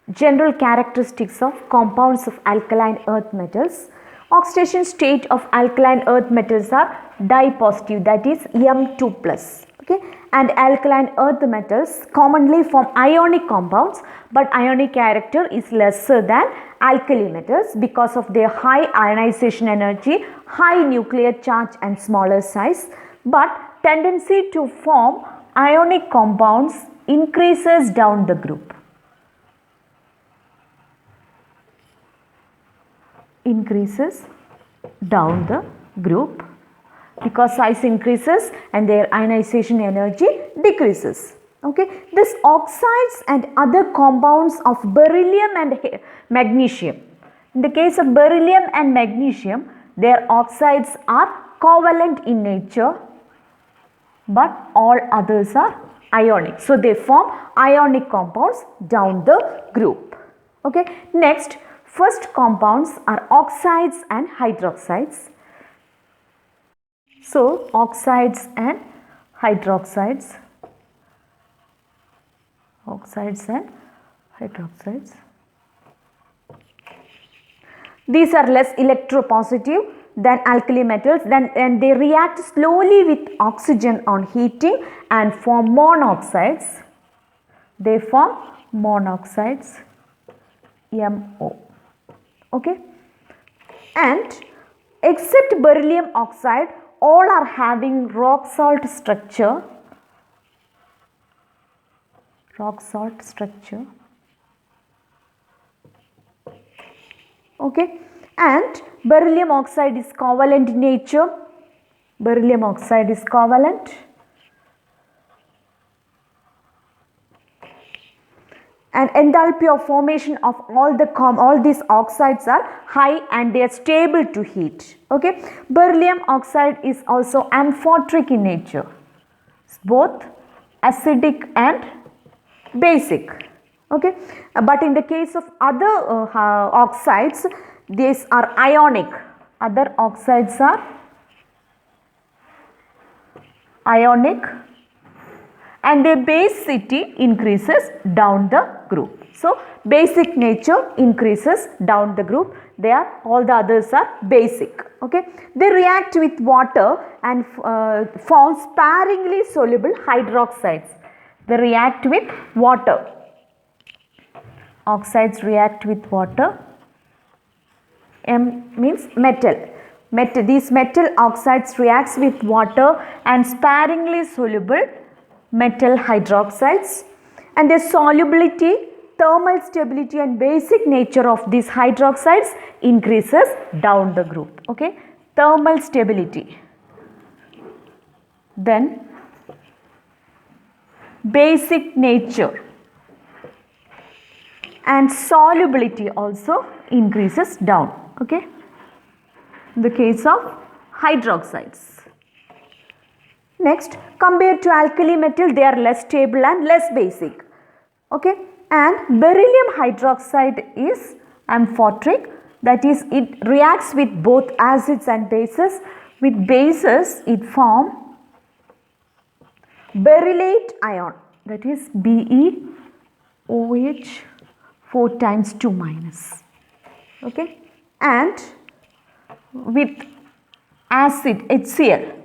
General characteristics of compounds of alkaline earth metals. Oxidation state of alkaline earth metals are di-positive, that is M2 plus. Okay, and alkaline earth metals commonly form ionic compounds, but ionic character is lesser than alkali metals because of their high ionization energy, high nuclear charge and smaller size, but tendency to form ionic compounds increases down the group. Increases down the group because size increases and their ionization energy decreases. Okay, this oxides and other compounds of beryllium and magnesium. In the case of beryllium and magnesium, their oxides are covalent in nature, but all others are ionic. So they form ionic compounds down the group. Okay, next, first compounds are oxides and hydroxides. So oxides and hydroxides. Oxides and hydroxides. These are less electropositive than alkali metals, and they react slowly with oxygen on heating and form monoxides. They form monoxides, MO. Okay, and except beryllium oxide, all are having rock salt structure. Rock salt structure. Okay, and beryllium oxide is covalent in nature. Beryllium oxide is covalent. And enthalpy of formation of all these oxides are high and they are stable to heat. Okay, beryllium oxide is also amphoteric in nature. It's both acidic and basic. Okay, but in the case of other oxides, these are ionic. Other oxides are ionic and their basicity increases down the group. So basic nature increases down the group. All the others are basic. Okay, they react with water and form sparingly soluble hydroxides. They react with water. Oxides react with water. M means metal. These metal oxides reacts with water and sparingly soluble metal hydroxides, and their solubility, thermal stability and basic nature of these hydroxides increases down the group. Okay, thermal stability, then basic nature and solubility also increases down. Okay, in the case of hydroxides. Next, compared to alkali metal, they are less stable and less basic. Okay, and beryllium hydroxide is amphoteric, that is, it reacts with both acids and bases. With bases, it forms berylate ion, that is BeOH 4 times 2 minus. Okay, and with acid HCl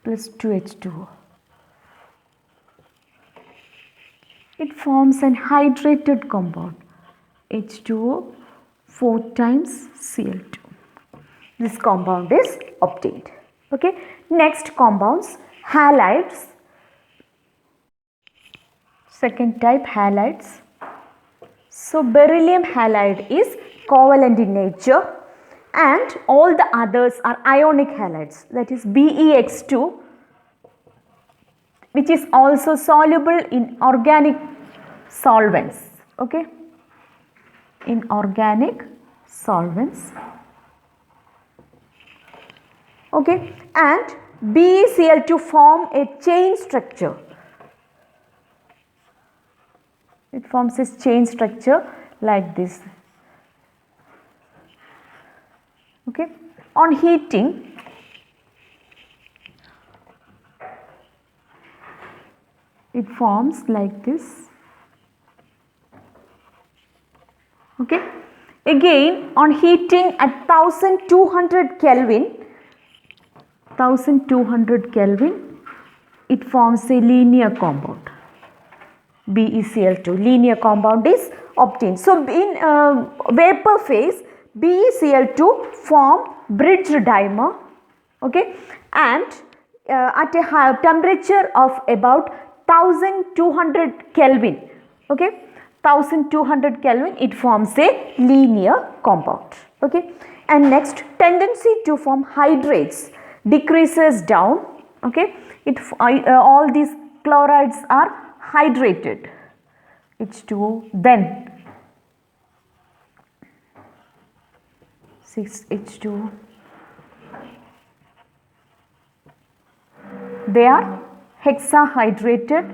plus 2H2O. It forms an hydrated compound, H2O 4 times Cl2. This compound is obtained. Okay. Next compounds, halides. Second type, halides. So beryllium halide is covalent in nature and all the others are ionic halides, that is BeX2, which is also soluble in organic solvents. Okay, in organic solvents. Okay, and BeCl2 form a chain structure. It forms this chain structure like this. Okay, on heating, it forms like this. Okay. Again, on heating at 1200 Kelvin, it forms a linear compound. BeCl2, linear compound is obtained. So, in vapor phase, BeCl2 form bridge dimer, okay, and at a high temperature of about 1200 Kelvin, okay, 1200 Kelvin, it forms a linear compound, okay. And next, tendency to form hydrates decreases down, okay. All these chlorides are hydrated, H2O, then 6H2O. They are hexahydrated,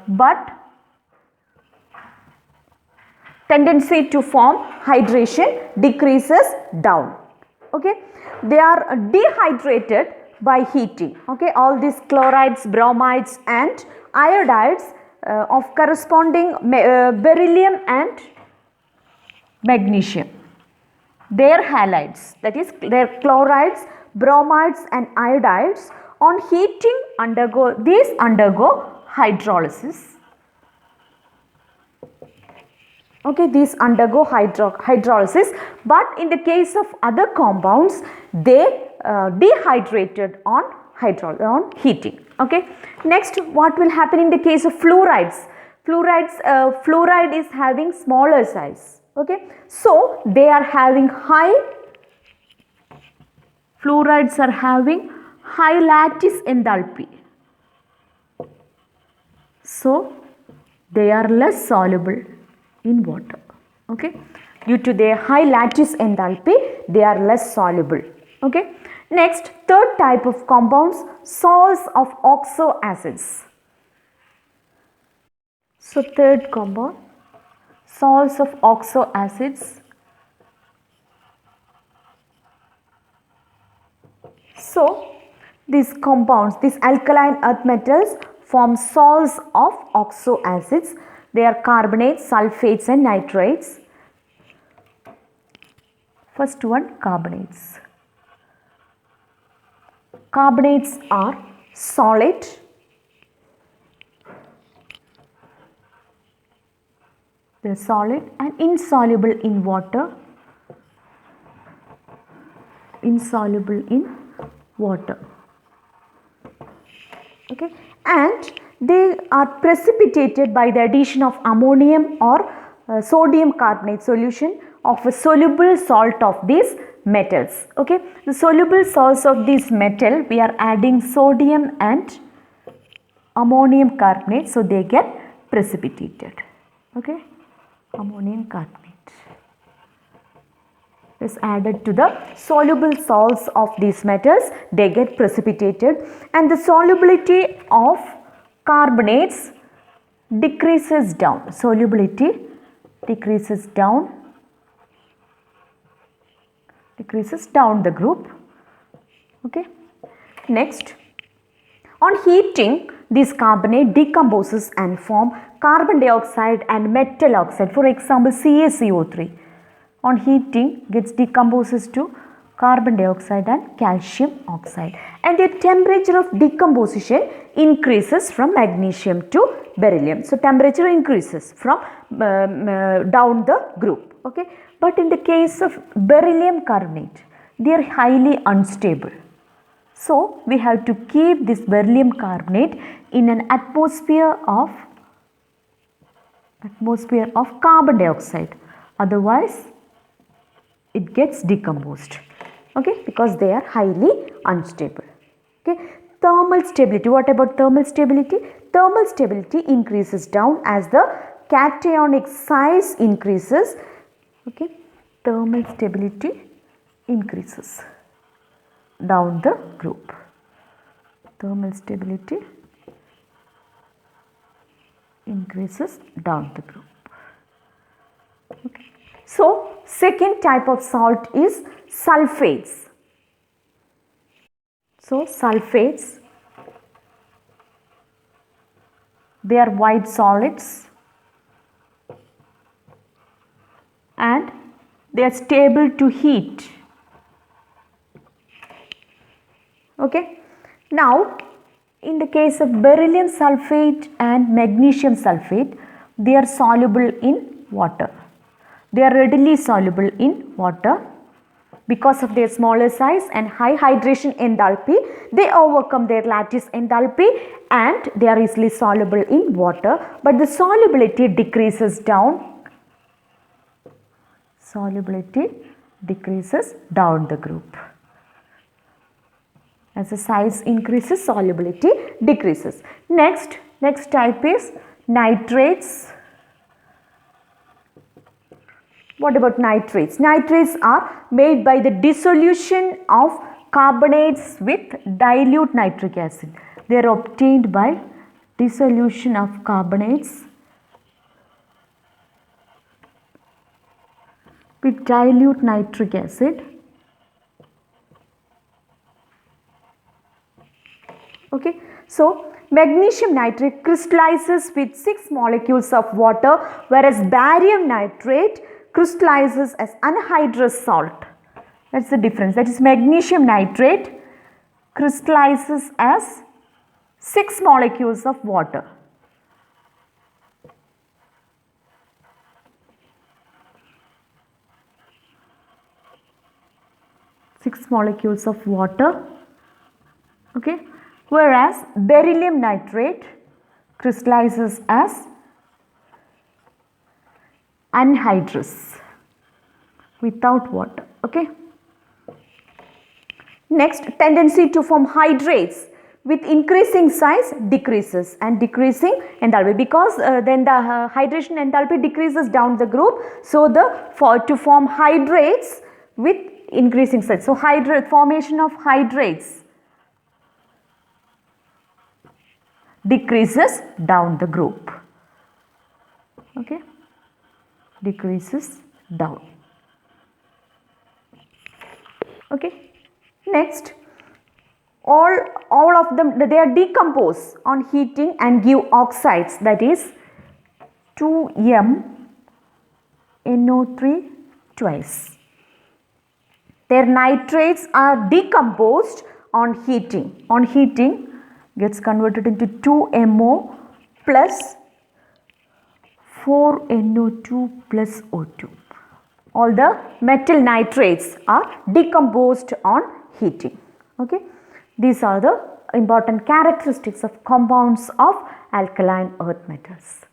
but tendency to form hydration decreases down, okay. They are dehydrated by heating, okay. All these chlorides, bromides and iodides of corresponding beryllium and magnesium, their halides, that is their chlorides, bromides and iodides, on heating undergo hydrolysis. Okay, these undergo hydrolysis, but in the case of other compounds, they dehydrated on heating. Okay. Next, what will happen in the case of fluorides? Fluoride is having smaller size. Okay, so they are having fluorides are having high lattice enthalpy. So they are less soluble in water. Okay, due to their high lattice enthalpy, they are less soluble. Okay. Next, third type of compounds, salts of oxo acids. So third compound, salts of oxo acids. So these compounds, these alkaline earth metals form salts of oxo acids. They are carbonates, sulfates and nitrates. First one, carbonates. Carbonates are solid, they are solid and insoluble in water. Okay, and they are precipitated by the addition of ammonium or sodium carbonate solution of a soluble salt of these metals. Okay, the soluble salts of this metal, we are adding sodium and ammonium carbonate, so they get precipitated. Okay, ammonium carbonate is added to the soluble salts of these metals, they get precipitated, and the solubility of carbonates decreases down. Solubility decreases down the group. Okay. Next, on heating, this carbonate decomposes and form carbon dioxide and metal oxide. For example, CaCO3 on heating gets decomposes to carbon dioxide and calcium oxide, and the temperature of decomposition increases from magnesium to beryllium. So temperature increases from down the group. Okay, but in the case of beryllium carbonate, they are highly unstable. So we have to keep this beryllium carbonate in an atmosphere of carbon dioxide, otherwise it gets decomposed. Okay, because they are highly unstable. Okay, thermal stability. What about thermal stability? Thermal stability increases down as the cationic size increases. Okay, thermal stability increases down the group. Thermal stability increases down the group. Okay. So, second type of salt is sulfates. So, sulfates They are white solids and they are stable to heat. Okay. Now, in the case of beryllium sulfate and magnesium sulfate, they are soluble in water. They are readily soluble in water. Because of their smaller size and high hydration enthalpy, they overcome their lattice enthalpy and they are easily soluble in water, but the solubility decreases down. Solubility decreases down the group. As the size increases, solubility decreases. Next type is nitrates. What about nitrates? Nitrates are made by the dissolution of carbonates with dilute nitric acid. They are obtained by dissolution of carbonates with dilute nitric acid. Okay. So, magnesium nitrate crystallizes with 6 molecules of water, whereas barium nitrate crystallizes as anhydrous salt. That's the difference. That is, magnesium nitrate crystallizes as 6 molecules of water. Six molecules of water. Okay. Whereas beryllium nitrate crystallizes as anhydrous without water. Okay. Next, tendency to form hydrates with increasing size decreases and decreasing enthalpy, because then the hydration enthalpy decreases down the group. So, to form hydrates with increasing size. So, formation of hydrates decreases down the group. Okay. Decreases down. Okay. Next, all of them, they are decomposed on heating and give oxides, that is 2MnO3 twice. Their nitrates are decomposed on heating. On heating gets converted into 2MO plus 4NO2 plus O2. All the metal nitrates are decomposed on heating. Okay. These are the important characteristics of compounds of alkaline earth metals.